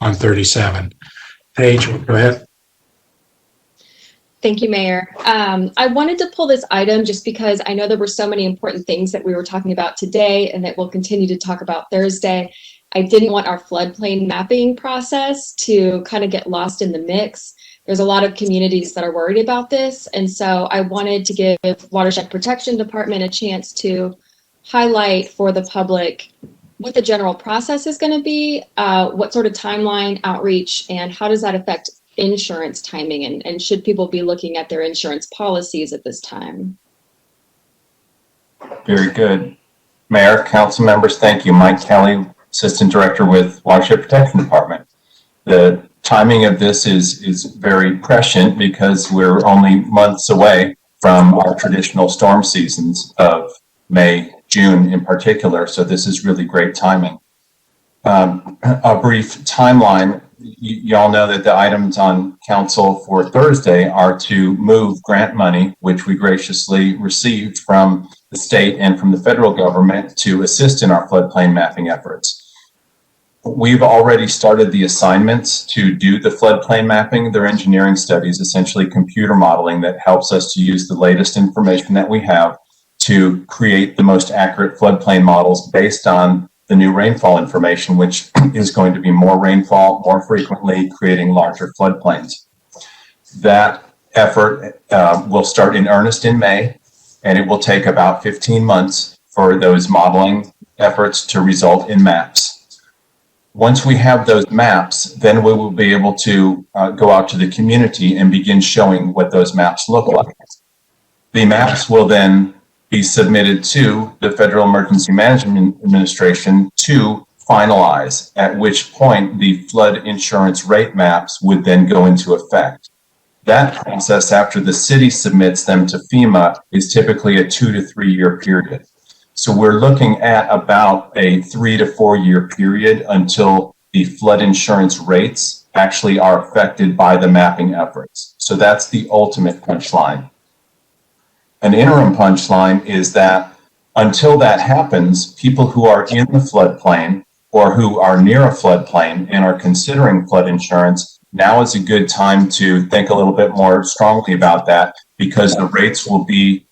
on 37. Paige, go ahead. Thank you, Mayor. I wanted to pull this item just because I know there were so many important things that we were talking about today and that we'll continue to talk about Thursday. I didn't want our floodplain mapping process to kind of get lost in the mix. There's a lot of communities that are worried about this. And so I wanted to give Watershed Protection Department a chance to highlight for the public what the general process is going to be, what sort of timeline, outreach, and how does that affect insurance timing, and should people be looking at their insurance policies at this time? Very good. Mayor, council members, thank you. Mike Kelly, Assistant Director with Watershed Protection Department. The timing of this is very prescient because we're only months away from our traditional storm seasons of May, June in particular, so this is really great timing. A brief timeline. Y'all know that the items on council for Thursday are to move grant money, which we graciously received from the state and from the federal government to assist in our floodplain mapping efforts. We've already started the assignments to do the floodplain mapping. They're engineering studies, essentially computer modeling that helps us to use the latest information that we have to create the most accurate floodplain models based on the new rainfall information, which is going to be more rainfall more frequently, creating larger floodplains. That effort will start in earnest in May, and it will take about 15 months for those modeling efforts to result in maps. Once we have those maps, then we will be able to go out to the community and begin showing what those maps look like. The maps will then be submitted to the Federal Emergency Management Administration to finalize, at which point the flood insurance rate maps would then go into effect. That process, after the city submits them to FEMA, is typically a 2 to 3 year period. So we're looking at about a 3 to 4 year period until the flood insurance rates actually are affected by the mapping efforts. So that's the ultimate punchline. An interim punchline is that until that happens, people who are in the floodplain or who are near a floodplain and are considering flood insurance, now is a good time to think a little bit more strongly about that, because the rates will be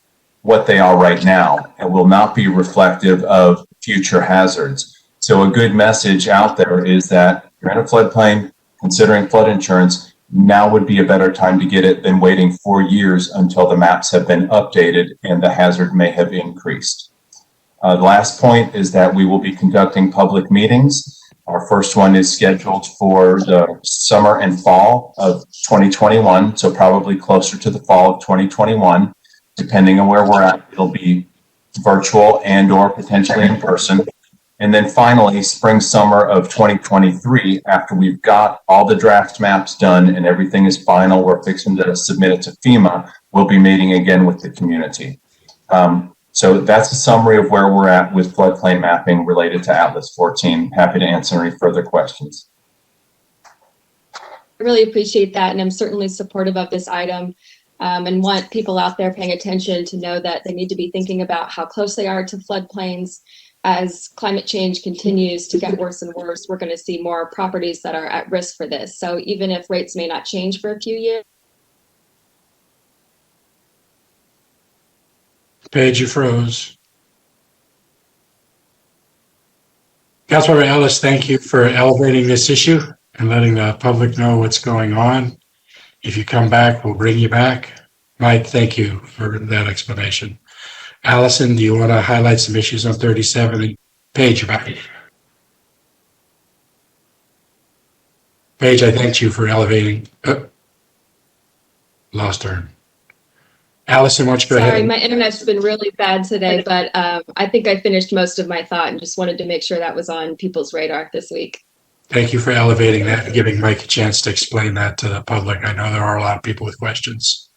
what they are right now and will not be reflective of future hazards. So a good message out there is that if you're in a floodplain considering flood insurance, now would be a better time to get it than waiting 4 years until the maps have been updated and the hazard may have increased. The last point is that we will be conducting public meetings. Our first one is scheduled for the summer and fall of 2021, so probably closer to the fall of 2021. Depending on where we're at, it'll be virtual and or potentially in person. And then finally, spring, summer of 2023, after we've got all the draft maps done and everything is final, we're fixing to submit it to FEMA, we'll be meeting again with the community. So that's a summary of where we're at with floodplain mapping related to Atlas 14. Happy to answer any further questions. I really appreciate that, and I'm certainly supportive of this item. And want people out there paying attention to know that they need to be thinking about how close they are to floodplains. As climate change continues to get worse and worse, we're going to see more properties that are at risk for this. So even if rates may not change for a few years. Paige, you froze. Councilmember Ellis, thank you for elevating this issue and letting the public know what's going on. If you come back, we'll bring you back. Mike, thank you for that explanation. Allison, do you want to highlight some issues on 37? Paige, you're back. Paige, I thanked you for elevating. Lost her. Allison, why don't you go ahead? Sorry, my internet's been really bad today, but I think I finished most of my thought and just wanted to make sure that was on people's radar this week. Thank you for elevating that and giving Mike a chance to explain that to the public. I know there are a lot of people with questions.